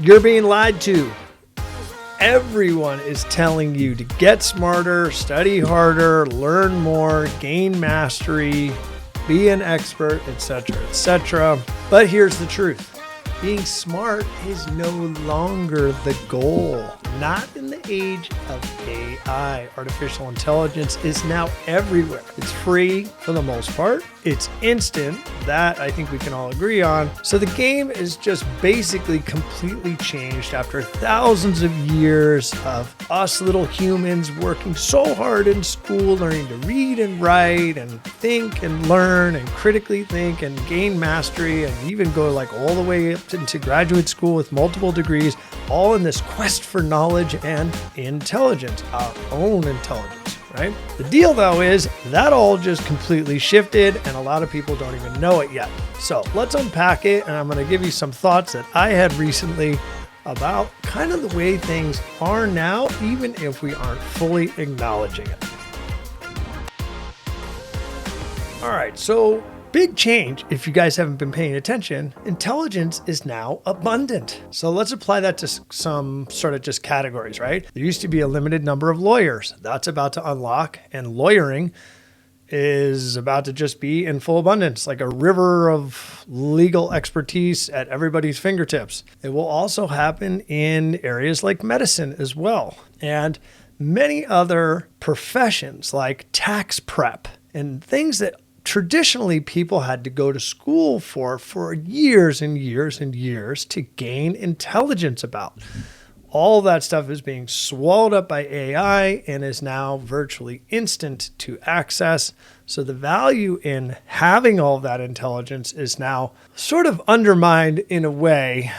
You're being lied to. Everyone is telling you to get smarter, study harder, learn more, gain mastery, be an expert, etc., etc. But here's the truth. Being smart is no longer the goal. Not in the age of AI. Artificial intelligence is now everywhere. It's free for the most part. It's instant. That I think we can all agree on. So the game is just basically completely changed after thousands of years of us little humans working so hard in school, learning to read and write and think and learn and critically think and gain mastery and even go like all the way up into graduate school with multiple degrees, all in this quest for knowledge and intelligence, our own intelligence, right? The deal though is that all just completely shifted and a lot of people don't even know it yet. So let's unpack it, and I'm going to give you some thoughts that I had recently about kind of the way things are now, even if we aren't fully acknowledging it. All right, so big change. If you guys haven't been paying attention, intelligence is now abundant. So let's apply that to some sort of just categories, right? There used to be a limited number of lawyers. That's about to unlock, and lawyering is about to just be in full abundance, like a river of legal expertise at everybody's fingertips. It will also happen in areas like medicine as well, and many other professions like tax prep and things that traditionally people had to go to school for years and years and years to gain intelligence about. All that stuff is being swallowed up by AI and is now virtually instant to access. So the value in having all that intelligence is now sort of undermined in a way.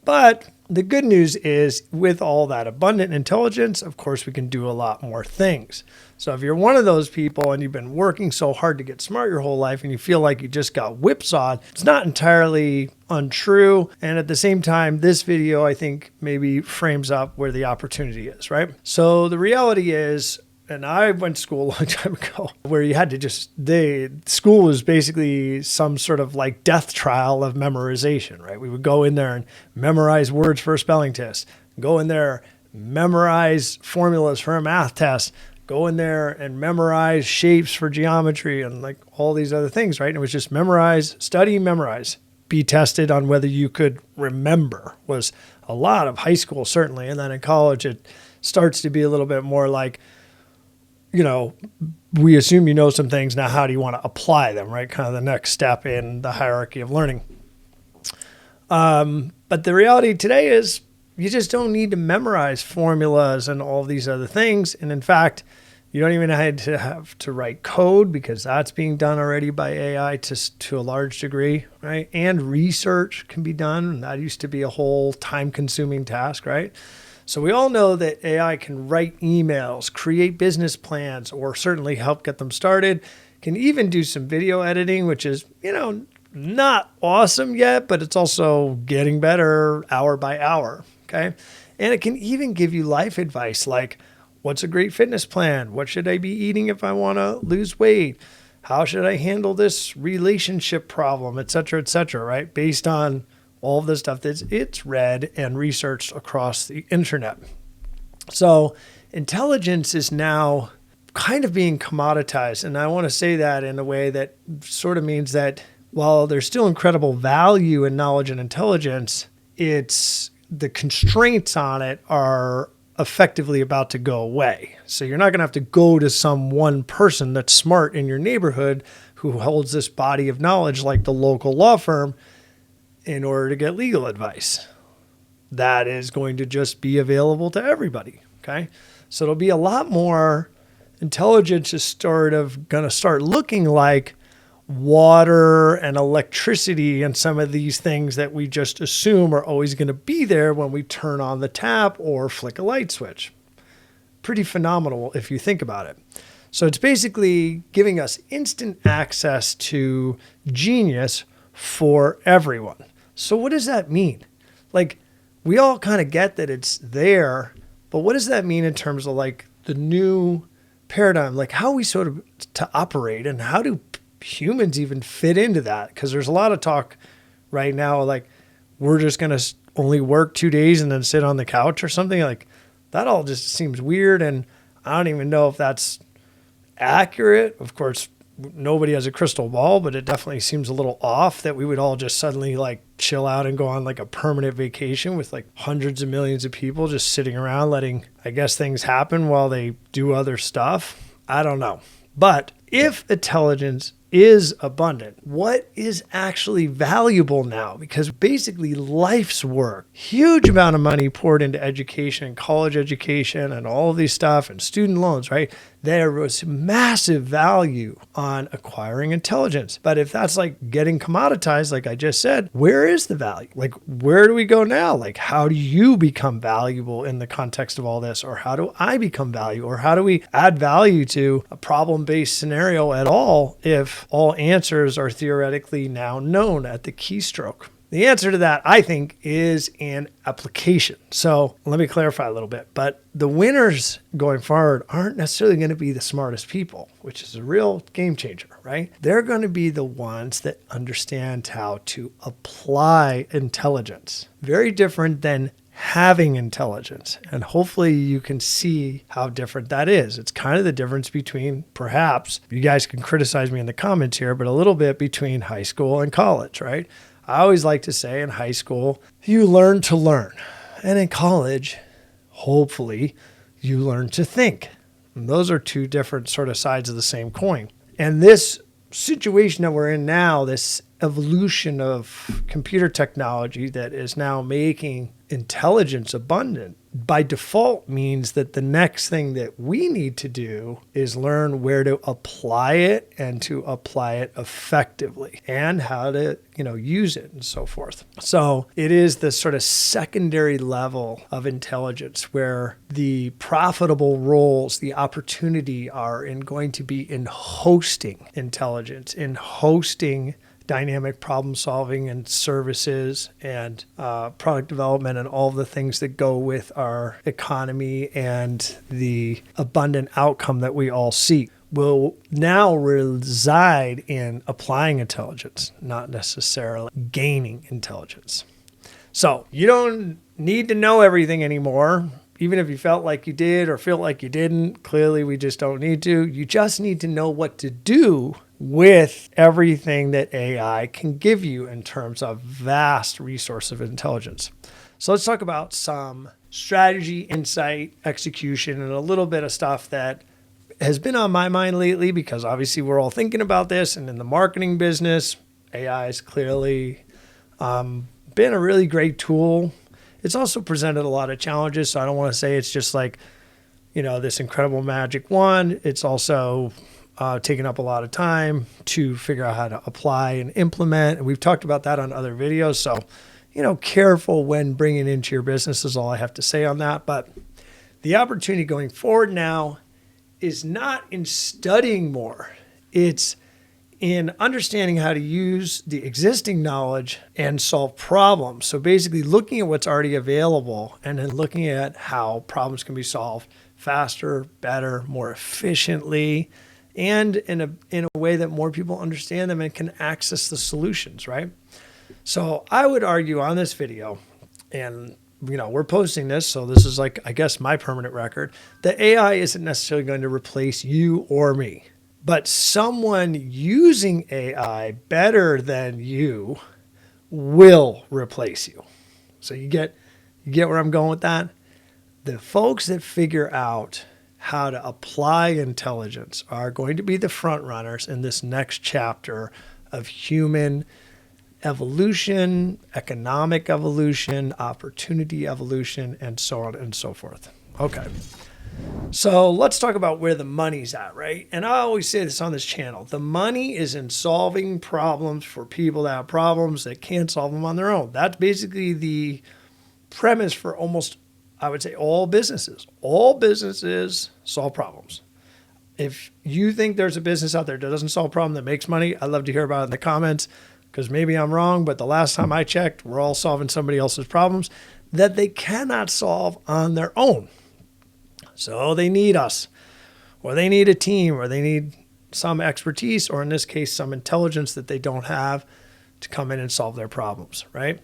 But the good news is with all that abundant intelligence, of course, we can do a lot more things. So if you're one of those people and you've been working so hard to get smart your whole life and you feel like you just got whipsawed, it's not entirely untrue. And at the same time, this video, I think, maybe frames up where the opportunity is, right? So the reality is, and I went to school a long time ago where you had to school was basically some sort of like death trial of memorization, right? We would go in there and memorize words for a spelling test, go in there, memorize formulas for a math test, go in there and memorize shapes for geometry and like all these other things, right? And it was just memorize, study, memorize, be tested on whether you could remember was a lot of high school, certainly. And then in college, it starts to be a little bit more like, you know, we assume you know some things. Now, how do you want to apply them, right? Kind of the next step in the hierarchy of learning. But the reality today is you just don't need to memorize formulas and all these other things. And in fact, you don't even have to write code because that's being done already by AI to a large degree, right? And research can be done. That used to be a whole time-consuming task, right? So we all know that AI can write emails, create business plans, or certainly help get them started. Can even do some video editing, which is, not awesome yet, but it's also getting better hour by hour, okay? And it can even give you life advice like, what's a great fitness plan? What should I be eating if I want to lose weight? How should I handle this relationship problem, et cetera, right? Based on all of the stuff that it's read and researched across the internet. So intelligence is now kind of being commoditized. And I want to say that in a way that sort of means that while there's still incredible value in knowledge and intelligence, the constraints on it are effectively about to go away. So you're not going to have to go to some one person that's smart in your neighborhood who holds this body of knowledge like the local law firm in order to get legal advice. That is going to just be available to everybody, okay? So it'll be a lot more, intelligence is sort of going to start looking like water and electricity and some of these things that we just assume are always going to be there when we turn on the tap or flick a light switch. Pretty phenomenal if you think about it. So it's basically giving us instant access to genius for everyone. So what does that mean? Like, we all kind of get that it's there, but what does that mean in terms of like the new paradigm, like how we sort of to operate and how do humans even fit into that? Because there's a lot of talk right now, like we're just going to only work 2 days and then sit on the couch or something. Like, that all just seems weird. And I don't even know if that's accurate. Of course, nobody has a crystal ball, but it definitely seems a little off that we would all just suddenly like chill out and go on like a permanent vacation with like hundreds of millions of people just sitting around letting, I guess, things happen while they do other stuff. I don't know. But if intelligence is abundant, what is actually valuable now? Because basically life's work, huge amount of money poured into education and college education and all of these stuff and student loans, right? There was massive value on acquiring intelligence. But if that's like getting commoditized, like I just said, where is the value? Like, where do we go now? Like, how do you become valuable in the context of all this? Or how do I become valuable? Or how do we add value to a problem-based scenario at all if all answers are theoretically now known at the keystroke? The answer to that, I think, is an application. So let me clarify a little bit. But the winners going forward aren't necessarily going to be the smartest people, which is a real game changer, right? They're going to be the ones that understand how to apply intelligence. Very different than having intelligence. And hopefully you can see how different that is. It's kind of the difference between, perhaps, you guys can criticize me in the comments here, but a little bit between high school and college, right? I always like to say in high school, you learn to learn. And in college, hopefully, you learn to think. And those are two different sort of sides of the same coin. And this situation that we're in now, this evolution of computer technology that is now making intelligence abundant, by default means that the next thing that we need to do is learn where to apply it and to apply it effectively and how to, use it and so forth. So it is the sort of secondary level of intelligence where the profitable roles, the opportunity are going to be in hosting intelligence, in hosting dynamic problem solving and services and product development and all the things that go with our economy and the abundant outcome that we all seek will now reside in applying intelligence, not necessarily gaining intelligence. So you don't need to know everything anymore. Even if you felt like you did or feel like you didn't, clearly we just don't need to. You just need to know what to do with everything that AI can give you in terms of vast resource of intelligence. So let's talk about some strategy, insight, execution, and a little bit of stuff that has been on my mind lately because obviously we're all thinking about this. And in the marketing business, AI has clearly been a really great tool. It's also presented a lot of challenges. So I don't want to say it's just like, this incredible magic wand. It's also taken up a lot of time to figure out how to apply and implement. And we've talked about that on other videos. So, careful when bringing into your business is all I have to say on that. But the opportunity going forward now is not in studying more. It's in understanding how to use the existing knowledge and solve problems. So basically looking at what's already available and then looking at how problems can be solved faster, better, more efficiently, and in a way that more people understand them and can access the solutions, right? So I would argue on this video, and we're posting this, so this is like, I guess, my permanent record, that AI isn't necessarily going to replace you or me, but someone using AI better than you will replace you. So you get where I'm going with that? The folks that figure out how to apply intelligence are going to be the front runners in this next chapter of human evolution, economic evolution, opportunity evolution, and so on and so forth. Okay. So let's talk about where the money's at, right? And I always say this on this channel. The money is in solving problems for people that have problems that can't solve them on their own. That's basically the premise for almost, I would say, all businesses. All businesses solve problems. If you think there's a business out there that doesn't solve a problem that makes money, I'd love to hear about it in the comments, because maybe I'm wrong, but the last time I checked, we're all solving somebody else's problems that they cannot solve on their own. So they need us, or they need a team, or they need some expertise, or in this case, some intelligence that they don't have to come in and solve their problems, right?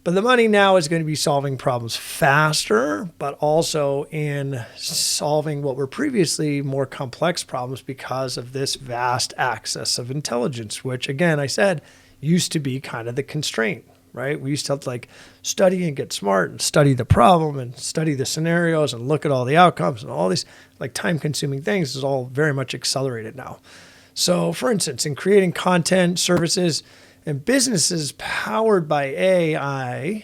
But the money now is going to be solving problems faster, but also in solving what were previously more complex problems because of this vast access of intelligence, which again, I said, used to be kind of the constraint, right? We used to have to like study and get smart and study the problem and study the scenarios and look at all the outcomes and all these like time consuming things is all very much accelerated now. So for instance, in creating content, services, and businesses powered by AI,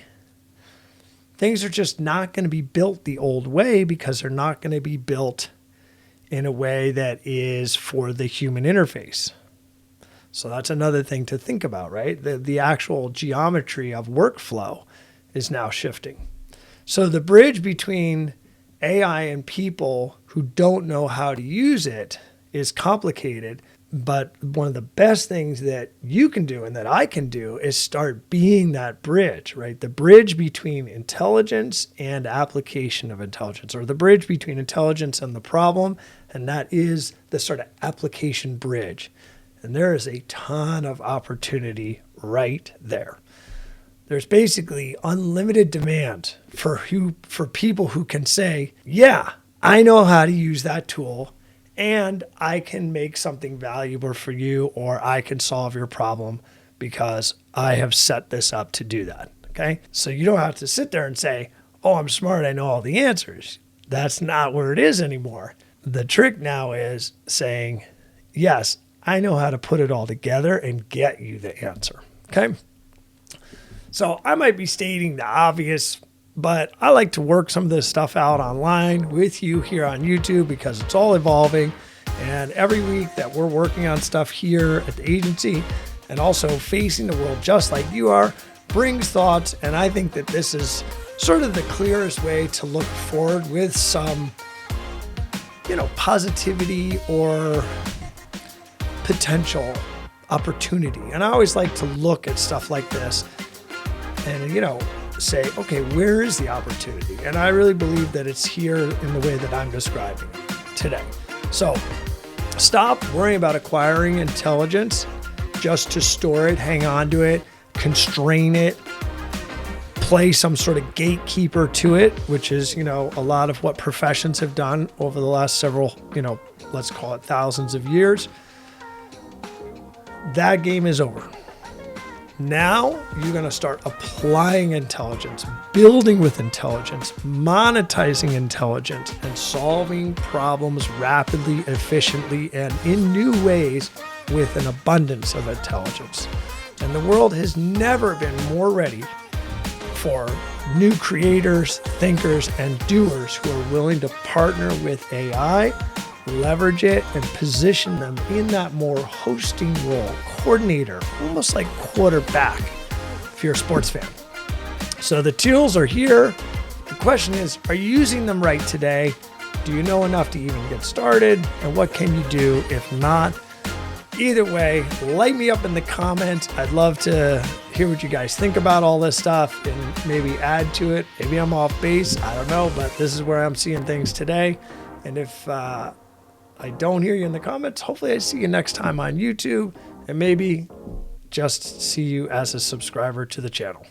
things are just not going to be built the old way because they're not going to be built in a way that is for the human interface. So that's another thing to think about, right? The actual geometry of workflow is now shifting. So the bridge between AI and people who don't know how to use it is complicated. But one of the best things that you can do and that I can do is start being that bridge, right? The bridge between intelligence and application of intelligence, or the bridge between intelligence and the problem. And that is the sort of application bridge. And there is a ton of opportunity right there. There's basically unlimited demand for people who can say, yeah, I know how to use that tool, and I can make something valuable for you, or I can solve your problem because I have set this up to do that. Okay. So you don't have to sit there and say, oh, I'm smart, I know all the answers. That's not where it is anymore. The trick now is saying, yes, I know how to put it all together and get you the answer. Okay. So I might be stating the obvious, but I like to work some of this stuff out online with you here on YouTube because it's all evolving. And every week that we're working on stuff here at the agency and also facing the world just like you are brings thoughts. And I think that this is sort of the clearest way to look forward with some, positivity or potential opportunity. And I always like to look at stuff like this and, say, okay, where is the opportunity? And I really believe that it's here in the way that I'm describing it today. So stop worrying about acquiring intelligence just to store it, hang on to it, constrain it, play some sort of gatekeeper to it, which is, a lot of what professions have done over the last several, let's call it thousands of years. That game is over. Now you're going to start applying intelligence, building with intelligence, monetizing intelligence, and solving problems rapidly, efficiently, and in new ways with an abundance of intelligence. And the world has never been more ready for new creators, thinkers, and doers who are willing to partner with AI, leverage it, and position them in that more hosting role, coordinator, almost like quarterback, if you're a sports fan. So the tools are here. The question is, are you using them right today? Do you know enough to even get started? And what can you do if not? Either way, light me up in the comments. I'd love to hear what you guys think about all this stuff and maybe add to it. Maybe I'm off base. I don't know, but this is where I'm seeing things today. And if I don't hear you in the comments, hopefully I see you next time on YouTube and maybe just see you as a subscriber to the channel.